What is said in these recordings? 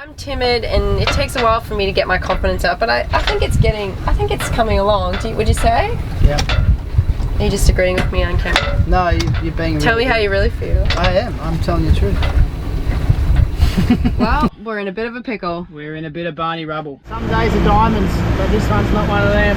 I'm timid and it takes a while for me to get my confidence up, but I think it's coming along. Would you say? Yeah. Are you just agreeing with me on camera? No, you're being Tell me how you really feel. I am. I'm telling you the truth. Well, we're in a bit of a pickle. We're in a bit of Barney rubble. Some days are diamonds, but this one's not one of them.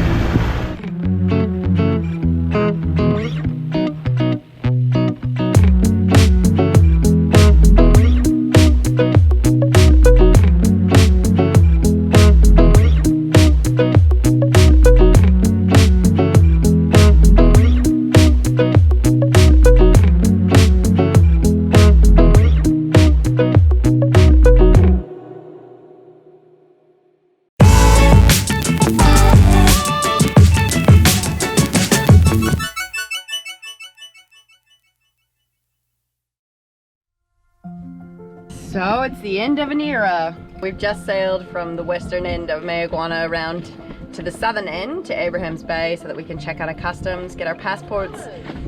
So it's the end of an era. We've just sailed from the western end of Mayaguana around to the southern end to Abraham's Bay so that we can check out our customs, get our passports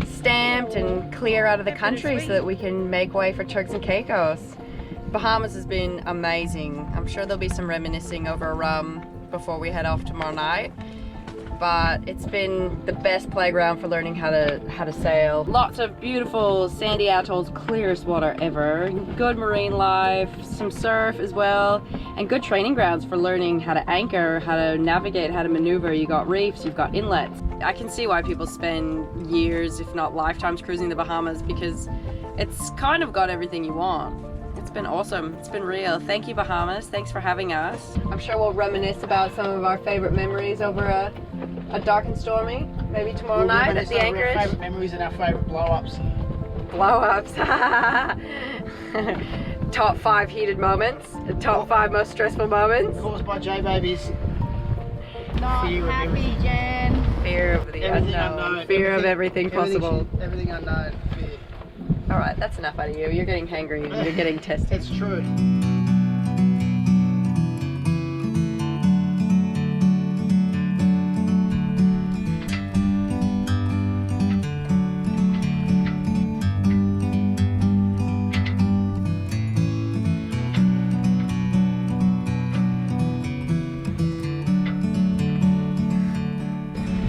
stamped and clear out of the country so that we can make way for Turks and Caicos. Bahamas has been amazing. I'm sure there'll be some reminiscing over a rum before we head off tomorrow night. But it's been the best playground for learning how to sail. Lots of beautiful sandy atolls, clearest water ever. Good marine life, some surf as well, and good training grounds for learning how to anchor, how to navigate, how to maneuver. You got reefs, you've got inlets. I can see why people spend years, if not lifetimes, cruising the Bahamas because it's kind of got everything you want. It's been awesome. It's been real. Thank you, Bahamas. Thanks for having us. I'm sure we'll reminisce about some of our favorite memories over a dark and stormy, maybe tomorrow night at the anchorage. Our favorite memories and our favorite blow-ups. Blow-ups. Top 5 heated moments. Top 5 most stressful moments. Caused by J-babies. Not happy, Jen. Fear of the unknown. Fear of everything possible. Everything unknown. Fear. Alright, that's enough out of you. You're getting hangry. You're getting tested. It's true.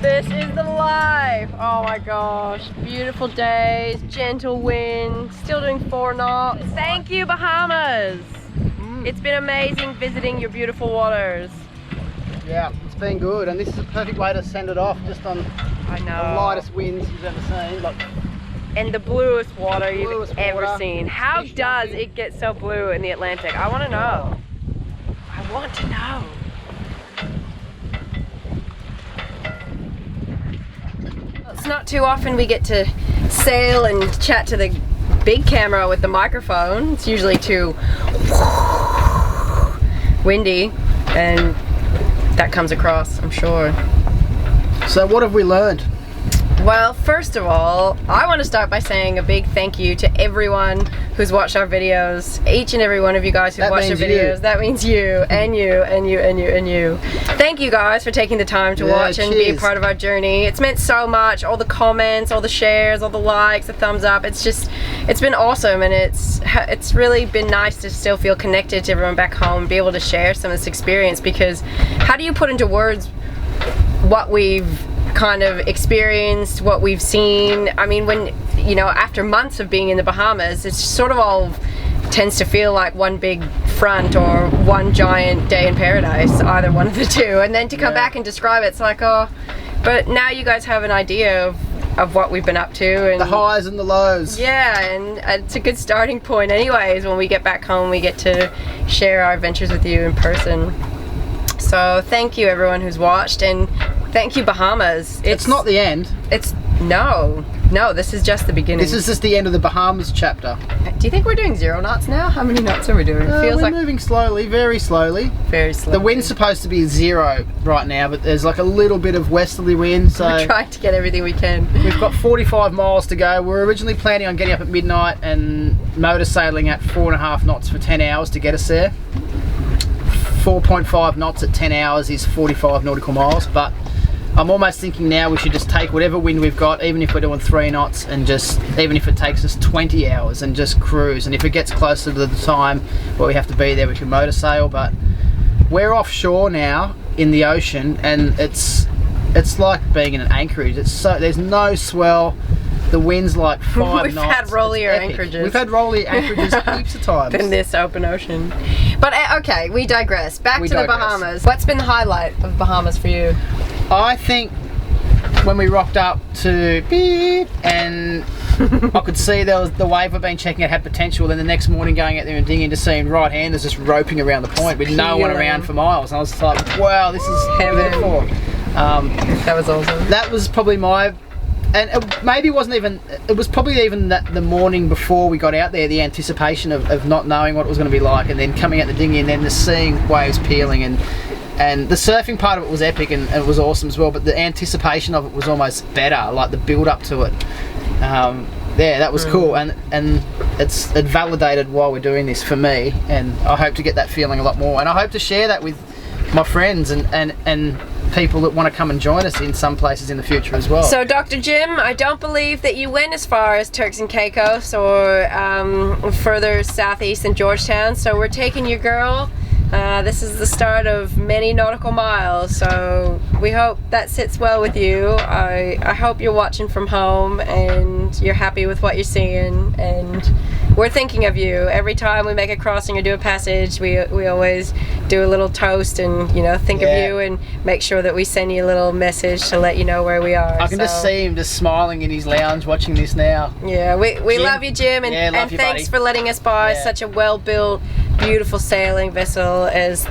This is the life! Oh my gosh, beautiful days, gentle wind, still doing 4 knots. Thank you, Bahamas! It's been amazing visiting your beautiful waters. Yeah, it's been good, and this is a perfect way to send it off, just on the lightest winds you've ever seen. And the bluest water you've ever seen. How does it get so blue in the Atlantic? I want to know. I want to know. It's not too often we get to sail and chat to the big camera with the microphone. It's usually too windy, and that comes across, I'm sure. So what have we learned? Well, first of all, I want to start by saying a big thank you to everyone who's watched our videos. Each and every one of you guys who've watched our videos. That means you, and you, and you, and you, and you. Thank you guys for taking the time to watch and be a part of our journey. It's meant so much. All the comments, all the shares, all the likes, the thumbs up. It's been awesome, and it's really been nice to still feel connected to everyone back home and be able to share some of this experience, because how do you put into words what we've kind of experienced, what we've seen? I mean, when, you know, after months of being in the Bahamas, it's sort of all tends to feel like one big front or one giant day in paradise, either one of the two, and then to come back and describe it, it's like, oh, but now you guys have an idea of what we've been up to, and the highs and the lows. Yeah, and it's a good starting point anyways. When we get back home, we get to share our adventures with you in person. So thank you everyone who's watched, and thank you, Bahamas. It's not the end. It's no, this is just the beginning. This is just the end of the Bahamas chapter. Do you think we're doing 0 knots now? How many knots are we doing? Feels we're like moving slowly, very slowly. Very slowly. The wind's supposed to be 0 right now, but there's like a little bit of westerly wind, so we're trying to get everything we can. We've got 45 miles to go. We're originally planning on getting up at midnight and motor sailing at 4.5 knots for 10 hours to get us there. 4.5 knots at 10 hours is 45 nautical miles, but I'm almost thinking now we should just take whatever wind we've got, even if we're doing 3 knots, and just, even if it takes us 20 hours, and just cruise. And if it gets closer to the time where we have to be there, we can motor sail. But we're offshore now in the ocean, and it's like being in an anchorage. There's no swell. The wind's like 5 knots. We've had rollier anchorages. We've had rollier anchorages heaps of times. In this open ocean. But okay, we digress. Back to the Bahamas. What's been the highlight of Bahamas for you? I think when we rocked up to beep, and I could see there was the wave I've been checking out had potential. Then the next morning going out there and dinging, just seeing right-handers just roping around the point with no one around for miles. And I was just like, wow, this is heaven. That was awesome. That was probably my... And it was probably even the morning before we got out there, the anticipation of not knowing what it was going to be like, and then coming out the dinghy and then just seeing waves peeling, and the surfing part of it was epic, and it was awesome as well, but the anticipation of it was almost better, like the build up to it. Yeah, that was cool, and it validated why we're doing this for me, and I hope to get that feeling a lot more, and I hope to share that with my friends and people that want to come and join us in some places in the future as well. So Dr. Jim, I don't believe that you went as far as Turks and Caicos or further southeast in Georgetown, so we're taking your girl. This is the start of many nautical miles, so we hope that sits well with you. I hope you're watching from home and you're happy with what you're seeing, and we're thinking of you. Every time we make a crossing or do a passage, we always do a little toast and, you know, think of you and make sure that we send you a little message to let you know where we are. I can just see him just smiling in his lounge watching this now. Yeah, we love you, Jim, and thanks for letting us borrow such a well-built, beautiful sailing vessel as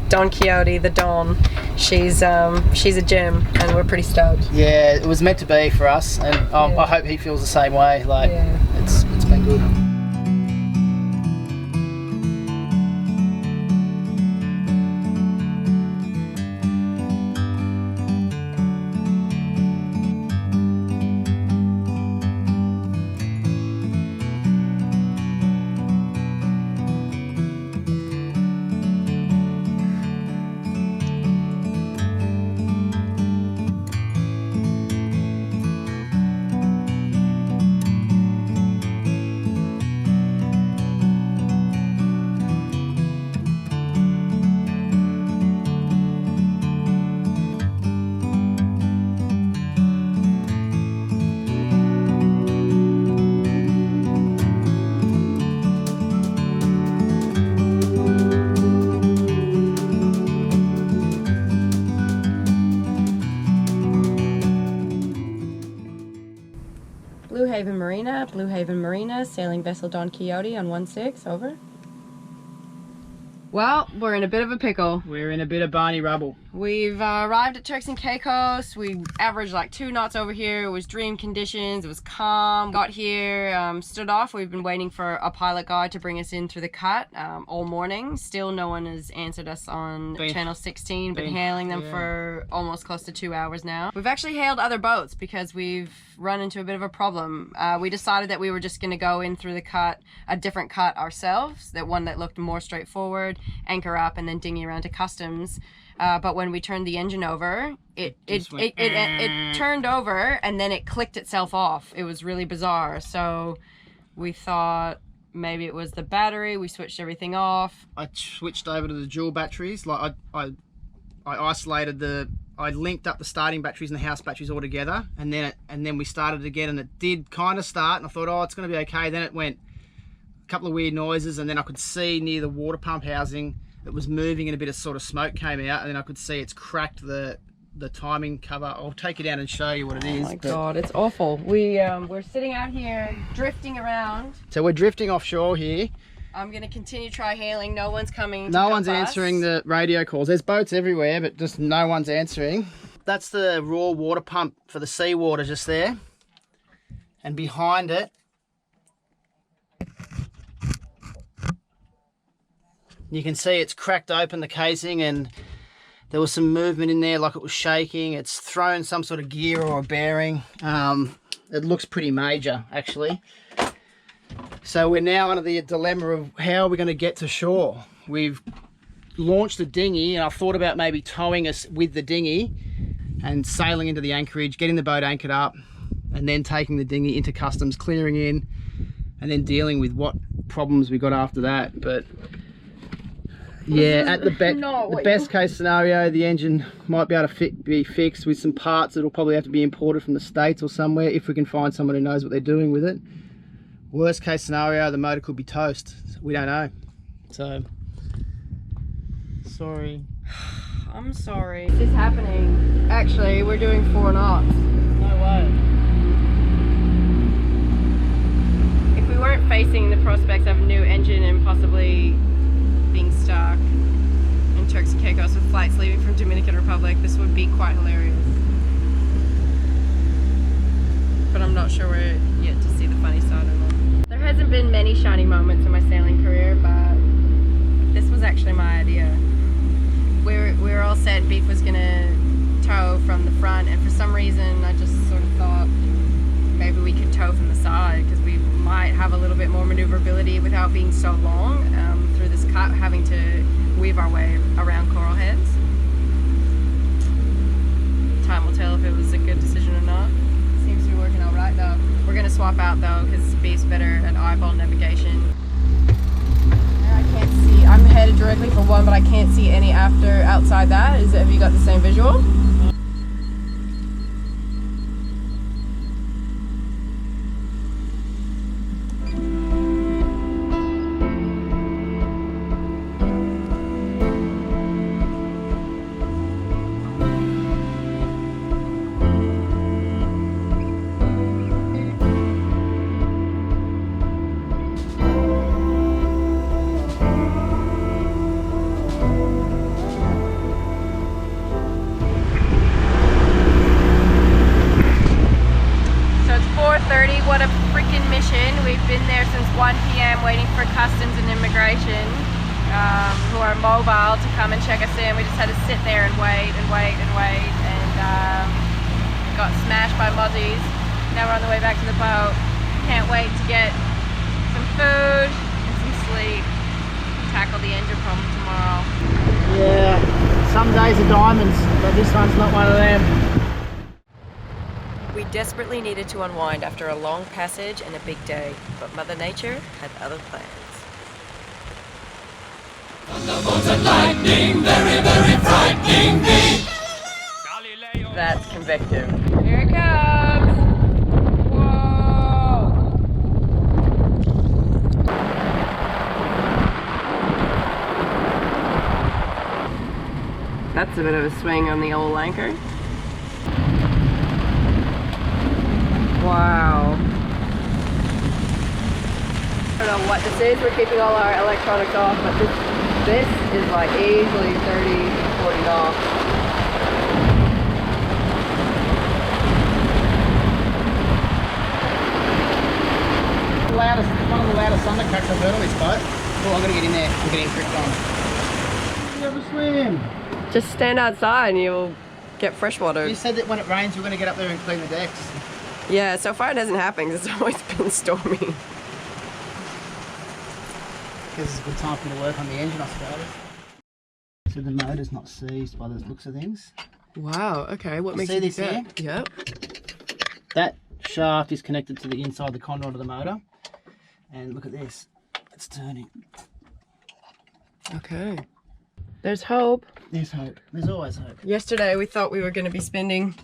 Don Quixote, the Don. She's a gem, and we're pretty stoked. Yeah, it was meant to be for us, and I hope he feels the same way. Like, it's been good. Blue Haven Marina, sailing vessel Don Quixote on 16, over. Well, we're in a bit of a pickle. We're in a bit of Barney rubble. We've arrived at Turks and Caicos. We averaged like 2 knots over here. It was dream conditions. It was calm. Got here, stood off. We've been waiting for a pilot guide to bring us in through the cut all morning. Still no one has answered us on channel 16. Been hailing them for almost close to 2 hours now. We've actually hailed other boats because we've run into a bit of a problem. We decided that we were just going to go in through the cut, a different cut ourselves, that one that looked more straightforward, anchor up and then dinghy around to customs. But when we turned the engine over, it turned over and then it clicked itself off. It was really bizarre. So we thought maybe it was the battery. We switched everything off. I switched over to the dual batteries. Like I isolated I linked up the starting batteries and the house batteries all together, and then we started again, and it did kind of start, and I thought, oh, it's going to be okay. Then it went a couple of weird noises, and then I could see near the water pump housing it was moving, and a bit of sort of smoke came out, and then I could see it's cracked the timing cover. I'll take you down and show you what it is. Oh my god, it's awful. We're sitting out here drifting around. So we're drifting offshore here. I'm going to continue to try hailing. No one's coming to No help one's us. answering the radio calls. There's boats everywhere, but just no one's answering. That's the raw water pump for the seawater just there. And behind it, you can see it's cracked open the casing, and there was some movement in there like it was shaking. It's thrown some sort of gear or a bearing. It looks pretty major, actually. So we're now under the dilemma of how are we going to get to shore. We've launched the dinghy, and I've thought about maybe towing us with the dinghy and sailing into the anchorage, getting the boat anchored up, and then taking the dinghy into customs, clearing in, and then dealing with what problems we got after that. But yeah, at the best case scenario, the engine might be able to be fixed with some parts that'll probably have to be imported from the States or somewhere if we can find someone who knows what they're doing with it. Worst case scenario, the motor could be toast. We don't know. So, sorry. I'm sorry. This is happening. Actually, we're doing 4 knots. No way. If we weren't facing the prospects of a new engine and possibly being stuck in Turks Caicos with flights leaving from Dominican Republic, this would be quite hilarious. But I'm not sure we're yet to see the funny side of it. There hasn't been many shiny moments in my sailing career, but this was actually my idea. We were all set Beef was gonna tow from the front, and for some reason I just sort of thought maybe we could tow from the side because we might have a little bit more maneuverability without being so long through this cut, having to weave our way around coral heads. Time will tell if it was a good decision or not. Seems to be working all right though. We're gonna swap out though because Beef's better at eyeball navigation. I can't see. I'm headed directly for one, but I can't see any outside that. Have you got the same visual? What a freaking mission. We've been there since 1 p.m. waiting for customs and immigration who are mobile to come and check us in. We just had to sit there and wait and wait and wait, and got smashed by mozzies. Now we're on the way back to the boat. Can't wait to get some food and some sleep. Tackle the engine problem tomorrow. Yeah, some days are diamonds, but this one's not one of them. We desperately needed to unwind after a long passage and a big day, but Mother Nature had other plans. Thunderbolts and lightning, very, very frightening me. That's convective. Here it comes! Whoa! That's a bit of a swing on the old anchor. Wow. I don't know what this is. We're keeping all our electronics off, but this is like easily 30, 40 knots. One of the loudest thundercracks I've heard on this boat. Oh, I'm gonna get in there. I'm getting tricked on. You ever swim? Just stand outside and you'll get fresh water. You said that when it rains we're gonna get up there and clean the decks. Yeah, so far it hasn't happened because it's always been stormy. This is a good time for me to work on the engine, I suppose. So the motor's not seized by the looks of things. Wow, okay, what makes you you see think this that? Yep. That shaft is connected to the inside the conduit of the motor. And look at this, it's turning. Okay. There's hope. There's hope. There's always hope. Yesterday we thought we were going to be spending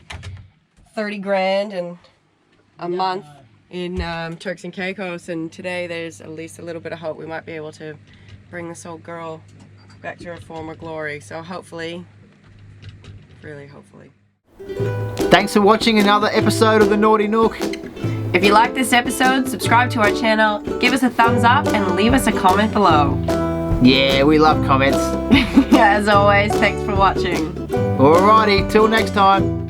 30 grand and a month in Turks and Caicos, and today there's at least a little bit of hope we might be able to bring this old girl back to her former glory. So hopefully, really hopefully. Thanks for watching another episode of the Naughty Nook. If you like this episode, subscribe to our channel, give us a thumbs up, and leave us a comment below. Yeah, we love comments. As always, thanks for watching. Alrighty, till next time.